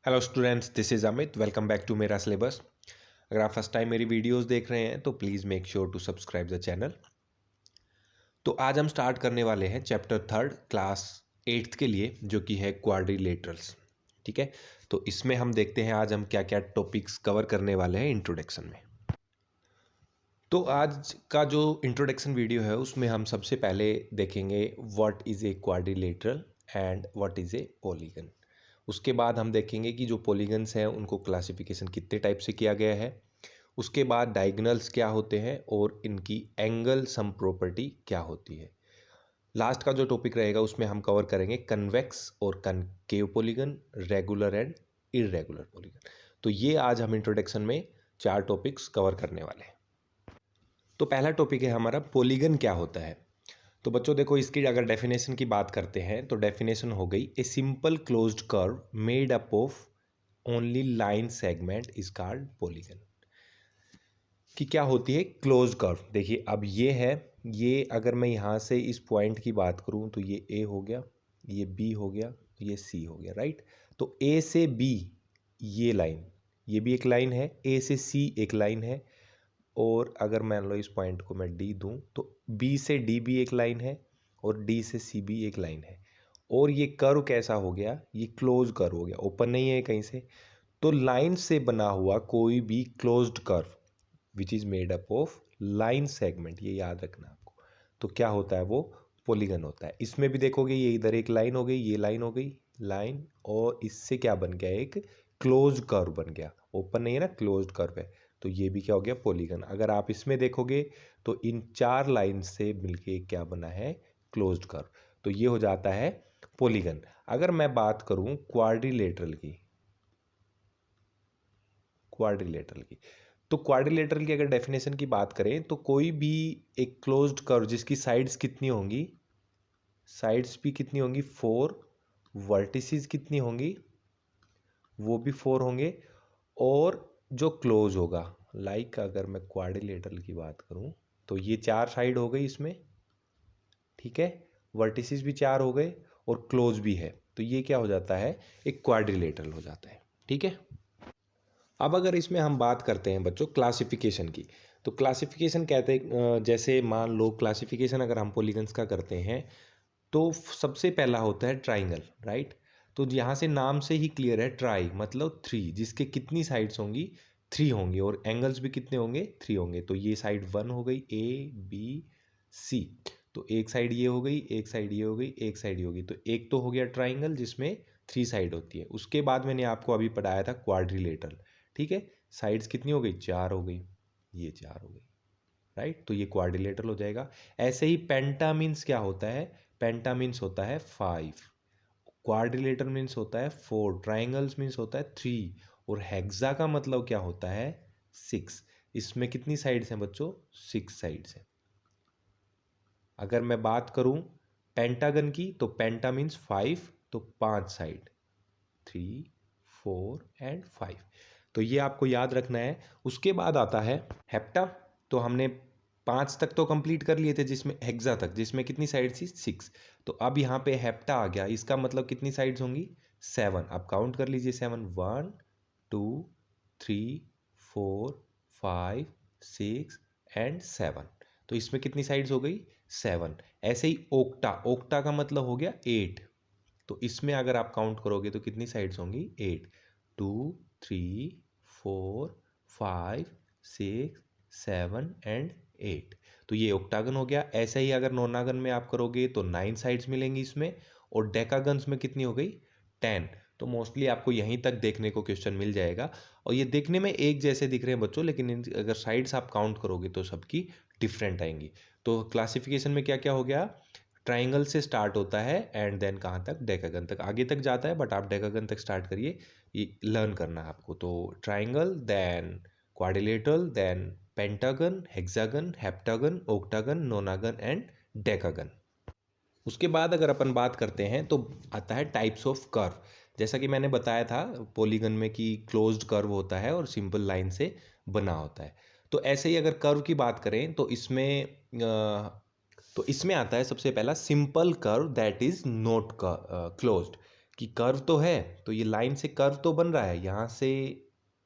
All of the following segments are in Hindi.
Hello students, this is Amit. Welcome back to मेरा सिलेबस। अगर आप फर्स्ट टाइम मेरी वीडियोस देख रहे हैं तो please make sure to subscribe the channel. तो आज हम स्टार्ट करने वाले हैं चैप्टर थर्ड क्लास एट्थ के लिए, जो कि है क्वाड्रिलेटरल्स। ठीक है, तो इसमें हम देखते हैं आज हम क्या क्या टॉपिक्स कवर करने वाले हैं इंट्रोडक्शन में। तो आज का जो इंट्रोडक्शन वीडियो है उसमें हम सबसे पहले देखेंगे what is a quadrilateral and what is a polygon. उसके बाद हम देखेंगे कि जो पॉलीगन्स हैं उनको क्लासिफिकेशन कितने टाइप से किया गया है। उसके बाद डायगोनल्स क्या होते हैं और इनकी एंगल सम प्रॉपर्टी क्या होती है। लास्ट का जो टॉपिक रहेगा उसमें हम कवर करेंगे कन्वेक्स और concave polygon, regular and irregular polygon. तो ये आज हम इंट्रोडक्शन में चार टॉपिक्स कवर करने वाले हैं। तो पहला टॉपिक है हमारा पॉलीगन क्या होता है। तो बच्चों देखो, इसकी अगर डेफिनेशन की बात करते हैं तो डेफिनेशन हो गई a simple closed curve made up of only line segment is called polygon. कि क्या होती है क्लोज्ड कर्व। देखिए अब ये है, ये अगर मैं यहाँ से इस पॉइंट की बात करूँ तो ये ए हो गया, ये बी हो गया, ये सी हो गया, राइट। तो ए से बी ये लाइन, ये भी एक लाइन है, ए से सी एक लाइन है, और अगर मान लो इस पॉइंट को मैं डी दूं तो बी से डी भी एक लाइन है और डी से सी भी एक लाइन है। और ये कर्व कैसा हो गया, ये क्लोज कर्व हो गया, ओपन नहीं है कहीं से। तो लाइन से बना हुआ कोई भी closed curve which is made up of line segment, ये याद रखना आपको, तो क्या होता है वो पॉलीगन होता है। इसमें भी देखोगे ये इधर एक लाइन हो गई, ये लाइन हो गई, लाइन, और इससे क्या बन गया, एक क्लोज कर्व बन गया। ओपन नहीं है ना, क्लोज्ड कर्व है, तो ये भी क्या हो गया पॉलीगन। अगर आप इसमें देखोगे तो इन चार लाइन से मिलके क्या बना है, क्लोज्ड कर्व, तो ये हो जाता है पॉलीगन। अगर मैं बात करूं क्वाड्रिलेटरल की, क्वाड्रिलेटरल की तो क्वाड्रिलेटरल की अगर डेफिनेशन की बात करें तो कोई भी एक क्लोज्ड कर्व जिसकी साइड्स कितनी होंगी, साइड्स भी कितनी होंगी, फोर, वर्टिसेस कितनी होंगी, वो भी फोर होंगे, और जो क्लोज होगा, लाइक अगर मैं क्वाड्रिलेटरल की बात करूं तो ये चार साइड हो गई इसमें, ठीक है, वर्टिसेस भी चार हो गए और क्लोज भी है, तो ये क्या हो जाता है, एक क्वाड्रिलेटरल हो जाता है। ठीक है, अब अगर इसमें हम बात करते हैं बच्चों क्लासिफिकेशन की, तो क्लासिफिकेशन कहते हैं जैसे मान लो क्लासिफिकेशन अगर हम पॉलीगन्स का करते हैं तो सबसे पहला होता है ट्राइंगल, राइट। तो यहाँ से नाम से ही क्लियर है, ट्राई मतलब थ्री, जिसके कितनी साइड्स होंगी, थ्री होंगी, और एंगल्स भी कितने होंगे, थ्री होंगे। तो ये साइड वन हो गई, ए बी सी, तो एक साइड ये हो गई, एक साइड ये हो गई, एक साइड ये हो गई, तो एक तो हो गया ट्राइंगल जिसमें थ्री साइड होती है। उसके बाद मैंने आपको अभी पढ़ाया था क्वाड्रिलेटरल, ठीक है, साइड्स कितनी हो गई, चार हो गई, ये चार हो गई, राइट, तो ये क्वाड्रिलेटरल हो जाएगा। ऐसे ही पेंटा मीन्स क्या होता है, पेंटा मीन्स होता है फाइव, क्वाड्रिलेटर मीन्स होता है फोर, ट्राइंगल्स मीन्स होता है थ्री, और हेक्सा का मतलब क्या होता है, सिक्स। इसमें कितनी साइड्स हैं बच्चों, सिक्स साइड्स हैं। अगर मैं बात करूं पेंटागन की तो पेंटा मीन्स फाइव, तो पांच side, three four and five, तो ये आपको याद रखना है। उसके बाद आता है हेप्टा। तो हमने पांच तक तो कंप्लीट कर लिए थे, जिसमें हेक्सा तक, जिसमें कितनी साइड थी, सिक्स। तो अब यहाँ पे हेप्टा आ गया, इसका मतलब कितनी साइड्स होंगी, सेवन। आप काउंट कर लीजिए, seven, one two three four five six and seven, तो इसमें कितनी साइड्स हो गई, सेवन। ऐसे ही ओक्टा, ओक्टा का मतलब हो गया एट, तो इसमें अगर आप काउंट करोगे तो कितनी साइड्स होंगी, eight, two three four five six seven and eight, तो ये ऑक्टागन हो गया। ऐसे ही अगर नोनागन में आप करोगे तो नाइन साइड्स मिलेंगी इसमें, और डेकागन्स में कितनी हो गई, टेन। तो मोस्टली आपको यहीं तक देखने को क्वेश्चन मिल जाएगा, और ये देखने में एक जैसे दिख रहे हैं बच्चों, लेकिन अगर साइड्स आप काउंट करोगे तो सबकी डिफरेंट आएंगी। तो क्लासिफिकेशन में क्या क्या हो गया, ट्राइंगल से स्टार्ट होता है एंड देन कहाँ तक, डेकागन तक, आगे तक जाता है, बट आप डेकागन तक स्टार्ट करिए, ये लर्न करना है आपको। तो triangle, then quadrilateral, then pentagon, hexagon, heptagon, octagon, nonagon and decagon. उसके बाद अगर अपन बात करते हैं तो आता है टाइप्स ऑफ कर्व। जैसा कि मैंने बताया था पॉलीगन में कि क्लोज्ड कर्व होता है और सिंपल लाइन से बना होता है। तो ऐसे ही अगर कर्व की बात करें तो इसमें आता है सबसे पहला simple curve that is not closed, कि कर्व तो है, तो ये लाइन से कर्व तो बन रहा है, यहाँ से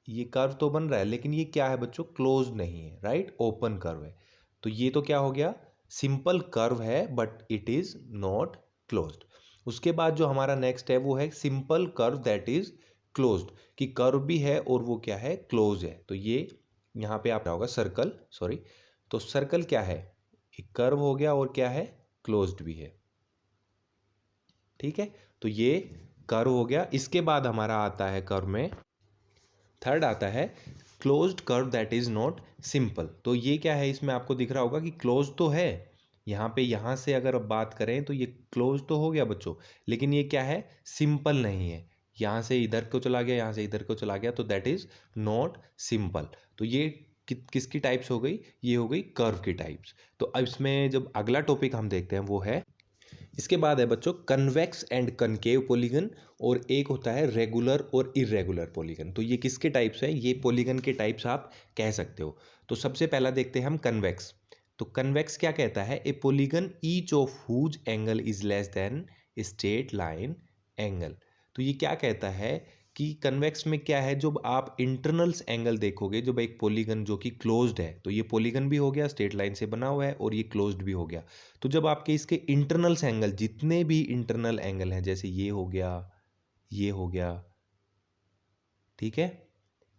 ये कर्व तो बन रहा है, लेकिन ये क्या है बच्चों, क्लोज नहीं है, राइट, ओपन कर्व है। तो ये तो क्या हो गया, सिंपल कर्व है but it is not closed. उसके बाद जो हमारा नेक्स्ट है वो है simple curve that is closed, कि कर्व भी है और वो क्या है, क्लोज है। तो ये यहाँ पे आप होगा सर्कल, सॉरी, तो सर्कल क्या है, एक कर्व हो गया और क्या है, क्लोज्ड भी है। ठीक है, तो ये कर्व हो गया। इसके बाद हमारा आता है कर्व में थर्ड आता है closed curve that is not simple. तो ये क्या है, इसमें आपको दिख रहा होगा कि क्लोज तो है, यहाँ पे यहाँ से अगर अब बात करें तो ये क्लोज तो हो गया बच्चों, लेकिन ये क्या है, सिंपल नहीं है। यहाँ से इधर को चला गया, यहाँ से इधर को चला गया, तो दैट इज नॉट सिंपल। तो ये किसकी टाइप्स हो गई, ये हो गई कर्व की टाइप्स। तो अब इसमें जब अगला टॉपिक हम देखते हैं वो है, इसके बाद है बच्चों कन्वेक्स एंड कनकेव पॉलीगन, और एक होता है रेगुलर और इरेगुलर पॉलीगन। तो ये किसके टाइप्स है, ये पॉलीगन के टाइप्स आप कह सकते हो। तो सबसे पहला देखते हैं हम कन्वेक्स। तो कन्वेक्स क्या कहता है, a polygon each of whose angle is less than straight line angle. तो ये क्या कहता है कि कन्वेक्स में क्या है, जब आप इंटरनल्स एंगल देखोगे, जब एक पॉलीगन जो कि क्लोज्ड है, तो ये पॉलीगन भी हो गया, स्ट्रेट लाइन से बना हुआ है, और ये क्लोज्ड भी हो गया। तो जब आपके इसके इंटरनल्स एंगल, जितने भी इंटरनल एंगल हैं, जैसे ये हो गया, ये हो गया, ठीक है,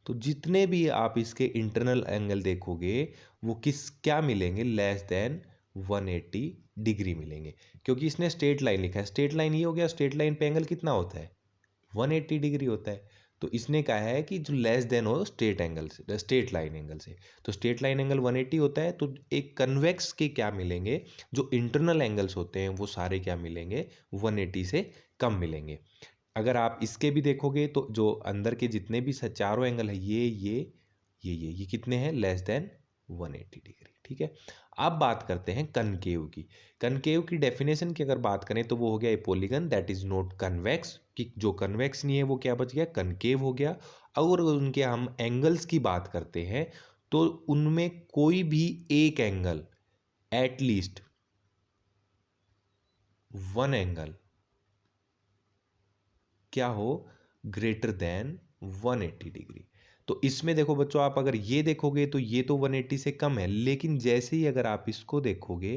तो जितने भी आप इसके इंटरनल एंगल देखोगे वो क्या मिलेंगे, लेस देन 180 डिग्री मिलेंगे, क्योंकि इसने स्ट्रेट लाइन लिखा है। स्ट्रेट लाइन ये हो गया, स्ट्रेट लाइन पे एंगल कितना होता है, 180 डिग्री होता है। तो इसने कहा है कि जो लेस देन हो स्ट्रेट एंगल से, स्ट्रेट लाइन एंगल से, तो स्ट्रेट लाइन एंगल 180 होता है। तो एक कन्वेक्स के क्या मिलेंगे, जो इंटरनल एंगल्स होते हैं वो सारे क्या मिलेंगे, 180 से कम मिलेंगे। अगर आप इसके भी देखोगे तो जो अंदर के जितने भी चारों एंगल है, ये कितने हैं, लेस देन 180 डिग्री। ठीक है, अब बात करते हैं कनकेव की। कनकेव की डेफिनेशन की अगर बात करें तो वो हो गया ए polygon that is not convex, कि जो कन्वेक्स नहीं है वो क्या बच गया, कनकेव हो गया। और उनके हम एंगल्स की बात करते हैं तो उनमें कोई भी एक एंगल, एटलीस्ट वन एंगल क्या हो, ग्रेटर देन 180 डिग्री। तो इसमें देखो बच्चों, आप अगर ये देखोगे तो ये तो 180 से कम है, लेकिन जैसे ही अगर आप इसको देखोगे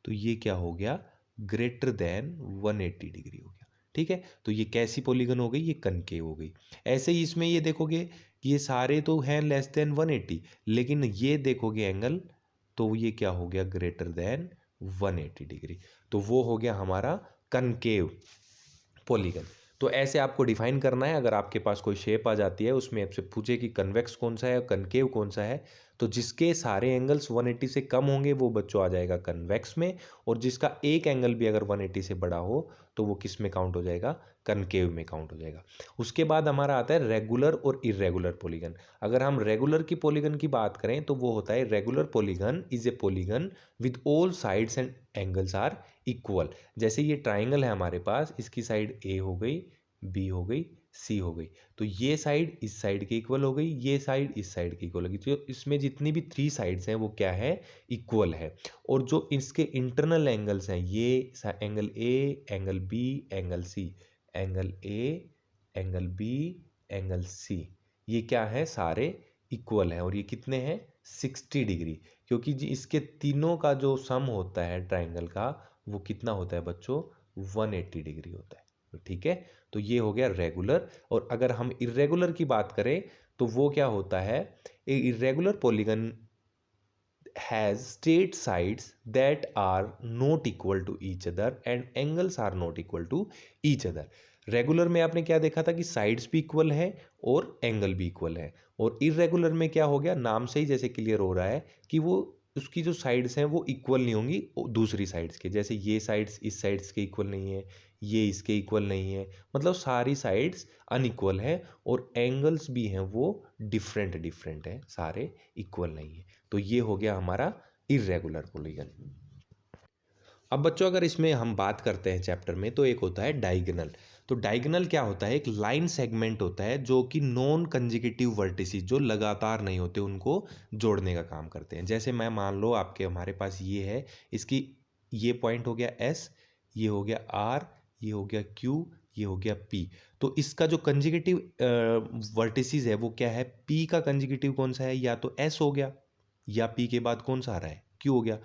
तो ये क्या हो गया, ग्रेटर देन 180 डिग्री हो गया। ठीक है, तो ये कैसी पॉलीगन हो गई, ये कनकेव हो गई। ऐसे ही इसमें ये देखोगे कि ये सारे तो हैं लेस देन 180, लेकिन ये देखोगे एंगल, तो ये क्या हो गया, ग्रेटर देन 180 डिग्री। तो वो हो गया हमारा कनकेव पॉलीगन। तो ऐसे आपको डिफाइन करना है। अगर आपके पास कोई शेप आ जाती है, उसमें आपसे पूछे कि कन्वेक्स कौन सा है, कनकेव कौन सा है, तो जिसके सारे एंगल्स 180 से कम होंगे वो बच्चों आ जाएगा कन्वेक्स में, और जिसका एक एंगल भी अगर 180 से बड़ा हो तो वो किस में काउंट हो जाएगा, कनकेव में काउंट हो जाएगा। उसके बाद हमारा आता है रेगुलर और इरेगुलर पॉलीगन। अगर हम रेगुलर की पॉलीगन की बात करें तो वो होता है, regular polygon is a polygon with all sides and angles are equal. जैसे ये ट्राइंगल है हमारे पास, इसकी साइड ए हो गई, बी हो गई, सी हो गई, तो ये साइड इस साइड के इक्वल हो गई, ये साइड इस साइड के इक्वल होगी। तो इसमें जितनी भी थ्री साइड्स हैं वो क्या है, इक्वल है। और जो इसके इंटरनल एंगल्स हैं, ये angle A, angle B, angle C, angle A, angle B, angle C, ये क्या है, सारे इक्वल हैं। और ये कितने हैं, 60 डिग्री, क्योंकि जी इसके तीनों का जो सम होता है ट्राइंगल का, वो कितना होता है बच्चों, 180 डिग्री होता है। तो ठीक है, तो ये हो गया रेगुलर। और अगर हम इरेगुलर की बात करें तो वो क्या होता है, a irregular polygon has straight sides that are not equal to each other and angles are not equal to each other। Regular में आपने क्या देखा था कि साइड्स भी इक्वल है और एंगल भी इक्वल है। और इरेगुलर में क्या हो गया, नाम से ही जैसे क्लियर हो रहा है कि वो उसकी जो साइड्स हैं वो इक्वल नहीं होंगी दूसरी साइड्स के, जैसे ये साइड्स इस साइड्स के इक्वल नहीं है, ये इसके इक्वल नहीं है, मतलब सारी साइड्स अनइक्वल है। और एंगल्स भी हैं वो डिफरेंट डिफरेंट है, सारे इक्वल नहीं है। तो ये हो गया हमारा इरेगुलर पॉलीगन। अब बच्चों अगर इसमें हम बात करते हैं चैप्टर में, तो एक होता है डायगोनल। तो डायगोनल क्या होता है, एक लाइन सेगमेंट होता है जो कि नॉन कंजिक्यूटिव वर्टिसेस, जो लगातार नहीं होते, उनको जोड़ने का काम करते हैं। जैसे मैं मान लो आपके हमारे पास ये है, इसकी ये पॉइंट हो गया एस, ये हो गया आर, ये हो गया क्यू, ये हो गया P। तो इसका जो कंजिगेटिव वर्टिसेस है वो क्या है, P का कंजिगेटिव कौन सा है, या तो S हो गया या P के बाद कौन सा आ रहा है, Q हो गया।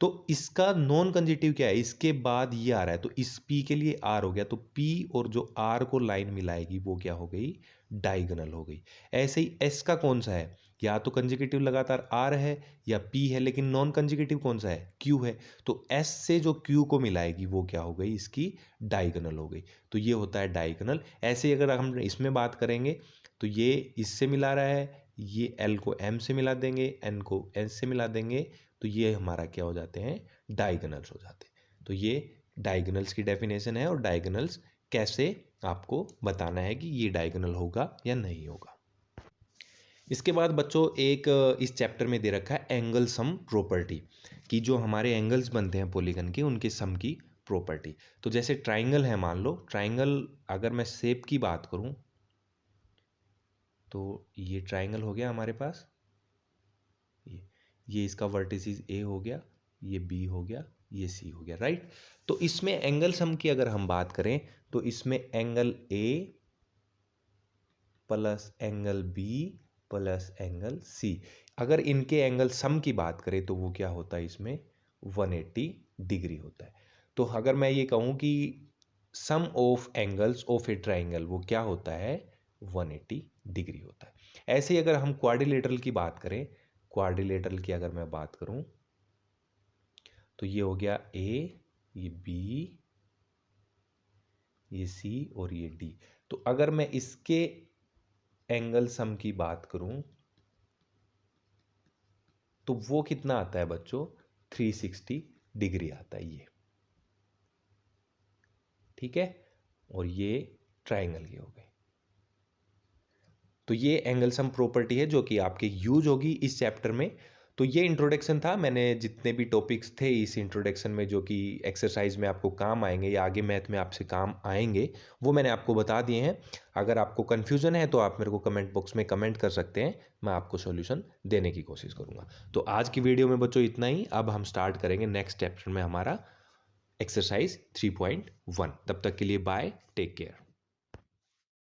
तो इसका नॉन कंजिटिव क्या है, इसके बाद ये आ रहा है, तो इस P के लिए R हो गया, तो P और जो R को लाइन मिलाएगी वो क्या हो गई, डायगोनल हो गई। ऐसे ही S का कौन सा है, या तो कंजिकेटिव लगातार R है या P है, लेकिन नॉन कंजिकेटिव कौन सा है, Q है। तो S से जो Q को मिलाएगी वो क्या हो गई, इसकी डायगोनल हो गई। तो ये होता है डायगोनल। ऐसे ही अगर हम इसमें बात करेंगे तो ये इससे मिला रहा है, ये L को M से मिला देंगे, N को S से मिला देंगे, तो ये हमारा क्या हो जाते हैं, डायगोनल्स हो जाते हैं। तो ये डायगोनल्स की डेफिनेशन है, और डायगोनल्स कैसे आपको बताना है कि ये डायगोनल होगा या नहीं होगा। इसके बाद बच्चों एक इस चैप्टर में दे रखा है एंगल सम प्रॉपर्टी, कि जो हमारे एंगल्स बनते हैं पॉलीगन के उनके सम की प्रॉपर्टी। तो जैसे ट्राइंगल है, मान लो ट्राइंगल, अगर मैं शेप की बात करूं तो ये ट्राइंगल हो गया हमारे पास, ये इसका वर्टिसेस A हो गया, ये B हो गया, ये C हो गया, राइट। तो इसमें एंगल सम की अगर हम बात करें तो इसमें angle A plus angle B plus angle C, अगर इनके एंगल सम की बात करें तो वो क्या होता है, इसमें 180 डिग्री होता है। तो अगर मैं ये कहूँ कि sum of angles of a triangle वो क्या होता है, 180 डिग्री होता है। ऐसे ही अगर हम क्वाड्रिलेटरल की बात करें, क्वाड्रिलेटरल की अगर मैं बात करूं तो ये हो गया A, ये B, ये C और ये D। तो अगर मैं इसके एंगल सम की बात करूं तो वो कितना आता है बच्चों, 360 डिग्री आता है ये, ठीक है। और ये ट्राइंगल की हो गई। तो ये एंगल सम प्रॉपर्टी है जो कि आपके यूज होगी इस चैप्टर में। तो ये इंट्रोडक्शन था, मैंने जितने भी टॉपिक्स थे इस इंट्रोडक्शन में जो कि एक्सरसाइज में आपको काम आएंगे या आगे मैथ में आपसे काम आएंगे, वो मैंने आपको बता दिए हैं। अगर आपको कन्फ्यूजन है तो आप मेरे को कमेंट बॉक्स में कमेंट कर सकते हैं, मैं आपको सॉल्यूशन देने की कोशिश करूंगा। तो आज की वीडियो में बच्चों इतना ही। अब हम स्टार्ट करेंगे नेक्स्ट चैप्टर में हमारा एक्सरसाइज 3.1। तब तक के लिए बाय, टेक केयर।